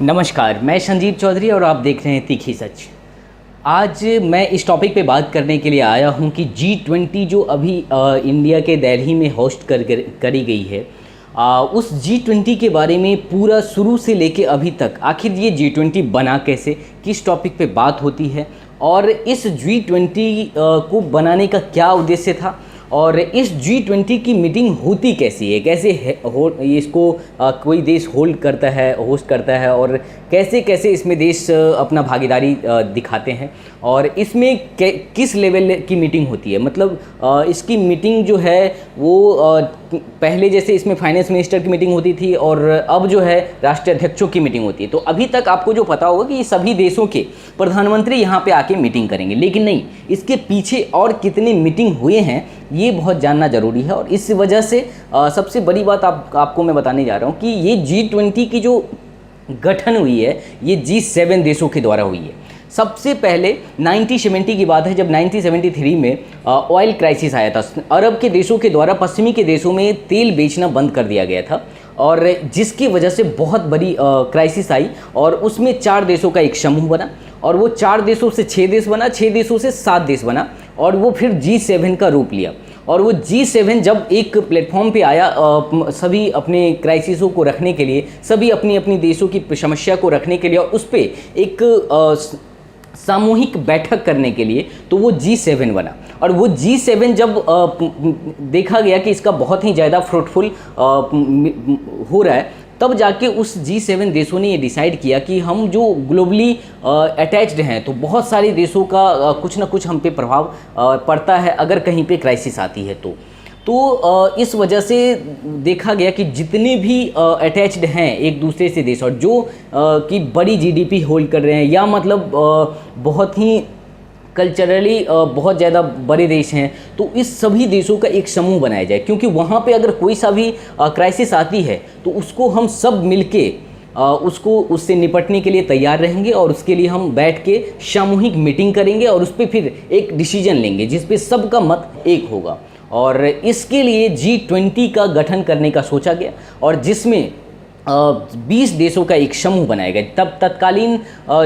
नमस्कार, मैं संजीव चौधरी और आप देख रहे हैं तीखी सच। आज मैं इस टॉपिक पे बात करने के लिए आया हूं कि G20 जो अभी इंडिया के दिल्ली में होस्ट करी गई है, उस G20 के बारे में पूरा शुरू से लेके अभी तक आखिर ये G20 बना कैसे, किस टॉपिक पे बात होती है और इस G20 को बनाने का क्या उद्देश्य था और इस G20 की मीटिंग होती कैसी है, कैसे इसको कोई देश होस्ट करता है और कैसे कैसे इसमें देश अपना भागीदारी दिखाते हैं और इसमें किस लेवल की मीटिंग होती है। मतलब इसकी मीटिंग जो है वो पहले जैसे इसमें फाइनेंस मिनिस्टर की मीटिंग होती थी और अब जो है राष्ट्रीय अध्यक्षों की मीटिंग होती है। तो अभी तक आपको जो पता होगा कि सभी देशों के प्रधानमंत्री यहाँ पे आके मीटिंग करेंगे, लेकिन नहीं, इसके पीछे और कितने मीटिंग हुए हैं ये बहुत जानना ज़रूरी है। और इस वजह से सबसे बड़ी बात आपको मैं बताने जा रहा हूँ कि ये G20 की जो गठन हुई है ये G7 देशों के द्वारा हुई है। सबसे पहले 1970 की बात है, जब 1973 में ऑयल क्राइसिस आया था। अरब के देशों के द्वारा पश्चिमी के देशों में तेल बेचना बंद कर दिया गया था और जिसकी वजह से बहुत बड़ी क्राइसिस आई और उसमें 4 देशों का एक समूह बना और वो 4 देशों से 6 देश बना, 6 देशों से 7 देश बना और वो फिर G7 का रूप लिया। और वो G7 जब एक प्लेटफॉर्म पे आया सभी अपने क्राइसिसों को रखने के लिए, सभी अपनी अपनी देशों की समस्या को रखने के लिए और उस पर एक सामूहिक बैठक करने के लिए, तो वो G7 बना। और वो G7 जब देखा गया कि इसका बहुत ही ज़्यादा फ्रूटफुल हो रहा है, तब जाके उस G7 देशों ने ये डिसाइड किया कि हम जो ग्लोबली अटैच्ड हैं, तो बहुत सारे देशों का कुछ ना कुछ हम पे प्रभाव पड़ता है अगर कहीं पे क्राइसिस आती है तो इस वजह से देखा गया कि जितने भी अटैच्ड हैं एक दूसरे से देश और जो कि बड़ी जीडीपी होल्ड कर रहे हैं या मतलब बहुत ही कल्चरली बहुत ज़्यादा बड़े देश हैं, तो इस सभी देशों का एक समूह बनाया जाए, क्योंकि वहाँ पे अगर कोई सा भी क्राइसिस आती है तो उसको हम सब मिलके उससे निपटने के लिए तैयार रहेंगे और उसके लिए हम बैठ के सामूहिक मीटिंग करेंगे और उस पर फिर एक डिसीजन लेंगे जिस पे सबका मत एक होगा। और इसके लिए G20 का गठन करने का सोचा गया और जिसमें 20 देशों का एक समूह बनाया गया। तब तत्कालीन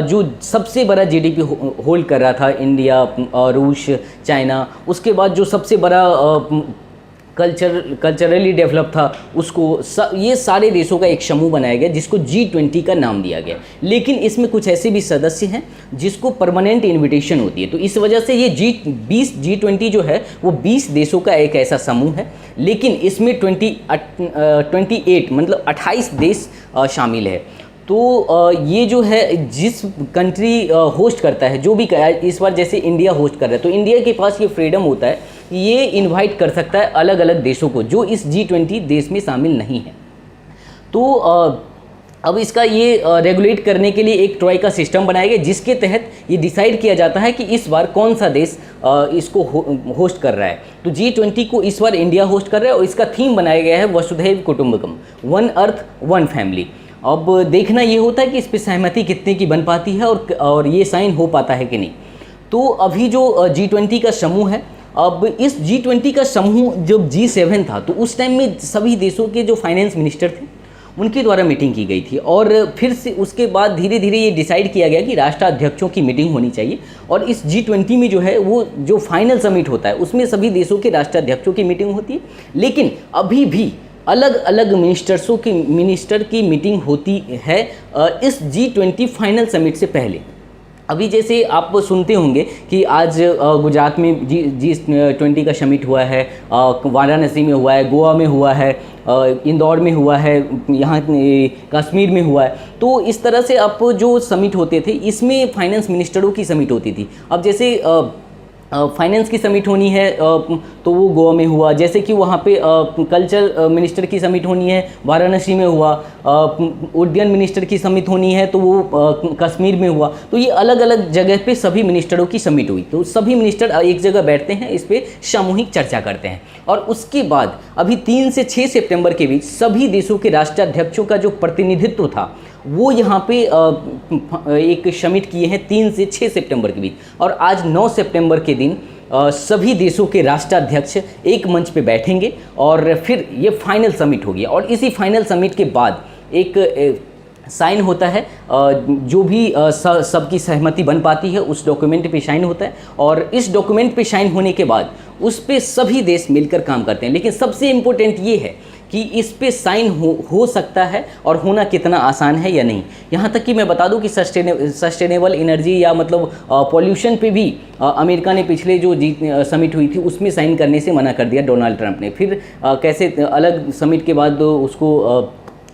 जो सबसे बड़ा जीडीपी होल्ड कर रहा था इंडिया, रूस, चाइना, उसके बाद जो सबसे बड़ा कल्चरली डेवलप था उसको ये सारे देशों का एक समूह बनाया गया जिसको G20 का नाम दिया गया। लेकिन इसमें कुछ ऐसे भी सदस्य हैं जिसको परमानेंट इनविटेशन होती है, तो इस वजह से ये G20 जो है वो 20 देशों का एक ऐसा समूह है, लेकिन इसमें 28 मतलब 28 देश शामिल है। तो ये जो है जिस कंट्री होस्ट करता है, जो भी इस बार जैसे इंडिया होस्ट कर रहा है, तो इंडिया के पास ये फ्रीडम होता है, ये इनवाइट कर सकता है अलग अलग देशों को जो इस G20 देश में शामिल नहीं है। तो अब इसका ये रेगुलेट करने के लिए एक ट्रॉय का सिस्टम बनाया गया जिसके तहत ये डिसाइड किया जाता है कि इस बार कौन सा देश इसको होस्ट कर रहा है। तो G20 को इस बार इंडिया होस्ट कर रहा है और इसका थीम बनाया गया है वसुधैव कुटुंबकम, वन अर्थ वन फैमिली। अब देखना ये होता है कि इस पर सहमति कितने की बन पाती है और ये साइन हो पाता है कि नहीं। तो अभी जो G20 का समूह है, अब इस G20 का समूह जब G7 था तो उस टाइम में सभी देशों के जो फाइनेंस मिनिस्टर थे उनके द्वारा मीटिंग की गई थी और फिर से उसके बाद धीरे धीरे ये डिसाइड किया गया कि राष्ट्राध्यक्षों की मीटिंग होनी चाहिए। और इस G20 में जो है वो जो फाइनल समिट होता है उसमें सभी देशों के राष्ट्राध्यक्षों की मीटिंग होती है, लेकिन अभी भी अलग अलग मिनिस्टर की मीटिंग होती है इस G20 फाइनल समिट से पहले। अभी जैसे आप सुनते होंगे कि आज गुजरात में G20 का समिट हुआ है, वाराणसी में हुआ है, गोवा में हुआ है, इंदौर में हुआ है, यहाँ कश्मीर में हुआ है। तो इस तरह से आप जो समिट होते थे इसमें फाइनेंस मिनिस्टरों की समिट होती थी। अब जैसे फाइनेंस की समिट होनी है तो वो गोवा में हुआ, जैसे कि वहाँ पे कल्चर मिनिस्टर की समिट होनी है वाराणसी में हुआ, उड्डयन मिनिस्टर की समिट होनी है तो वो कश्मीर में हुआ। तो ये अलग अलग जगह पे सभी मिनिस्टरों की समिट हुई, तो सभी मिनिस्टर एक जगह बैठते हैं, इस पर सामूहिक चर्चा करते हैं। और उसके बाद अभी 3 से 6 सितंबर के बीच सभी देशों के राष्ट्राध्यक्षों का जो प्रतिनिधित्व था वो यहाँ पे एक समिट किए हैं 3 से 6 सितंबर के बीच। और आज 9 सितंबर के दिन सभी देशों के राष्ट्राध्यक्ष एक मंच पे बैठेंगे और फिर ये फाइनल समिट होगी। और इसी फाइनल समिट के बाद एक साइन होता है, जो भी सबकी सहमति बन पाती है उस डॉक्यूमेंट पे साइन होता है, और इस डॉक्यूमेंट पे साइन होने के बाद उस पे सभी देश मिलकर काम करते हैं। लेकिन सबसे इम्पोर्टेंट ये है कि इस पे साइन हो सकता है और होना कितना आसान है या नहीं। यहाँ तक कि मैं बता दूँ कि सस्टेनेबल एनर्जी या मतलब पॉल्यूशन पे भी अमेरिका ने पिछले जो समिट हुई थी उसमें साइन करने से मना कर दिया डोनाल्ड ट्रंप ने। फिर कैसे अलग समिट के बाद उसको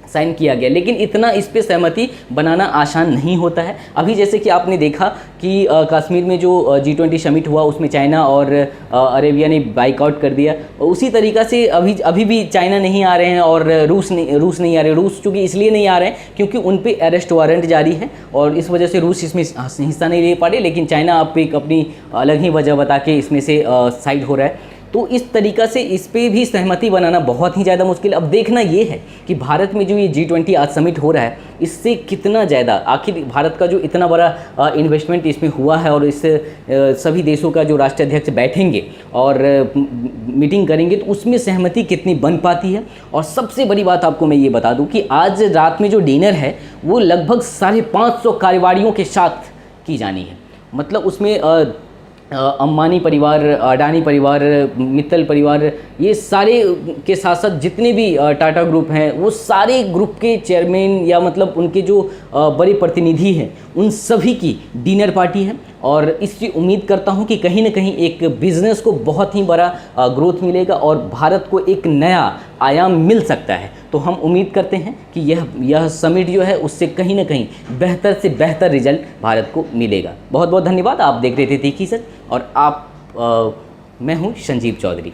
साइन किया गया, लेकिन इतना इस पे सहमति बनाना आसान नहीं होता है। अभी जैसे कि आपने देखा कि कश्मीर में जो G20 समिट हुआ उसमें चाइना और अरेबिया ने बाइकआउट कर दिया। उसी तरीक़ा से अभी भी चाइना नहीं आ रहे हैं और रूस नहीं आ रहे। रूस चूँकि इसलिए नहीं आ रहे हैं क्योंकि उन पे अरेस्ट वारंट जारी है और इस वजह से रूस इसमें हिस्सा नहीं ले पा रहे, लेकिन चाइना आप एक अपनी अलग ही वजह बता के इसमें से साइड हो रहा है। तो इस तरीक़ा से इस पे भी सहमति बनाना बहुत ही ज़्यादा मुश्किल है। अब देखना ये है कि भारत में जो ये G20 आज समिट हो रहा है इससे कितना ज़्यादा, आखिर भारत का जो इतना बड़ा इन्वेस्टमेंट इसमें हुआ है और इससे सभी देशों का जो राष्ट्राध्यक्ष बैठेंगे और मीटिंग करेंगे तो उसमें सहमति कितनी बन पाती है। और सबसे बड़ी बात आपको मैं ये बता दूं कि आज रात में जो डिनर है वो लगभग 550 कार्यवाड़ियों के साथ की जानी है। मतलब उसमें अंबानी परिवार, अडानी परिवार, मित्तल परिवार, ये सारे के साथ साथ जितने भी टाटा ग्रुप हैं वो सारे ग्रुप के चेयरमैन या मतलब उनके जो बड़े प्रतिनिधि हैं उन सभी की डिनर पार्टी है। और इसकी उम्मीद करता हूं कि कहीं ना कहीं एक बिज़नेस को बहुत ही बड़ा ग्रोथ मिलेगा और भारत को एक नया आयाम मिल सकता है। तो हम उम्मीद करते हैं कि यह समिट जो है उससे कहीं ना कहीं बेहतर से बेहतर रिजल्ट भारत को मिलेगा। बहुत बहुत धन्यवाद। आप देख रहे थे तीखी सच और मैं हूं संजीव चौधरी।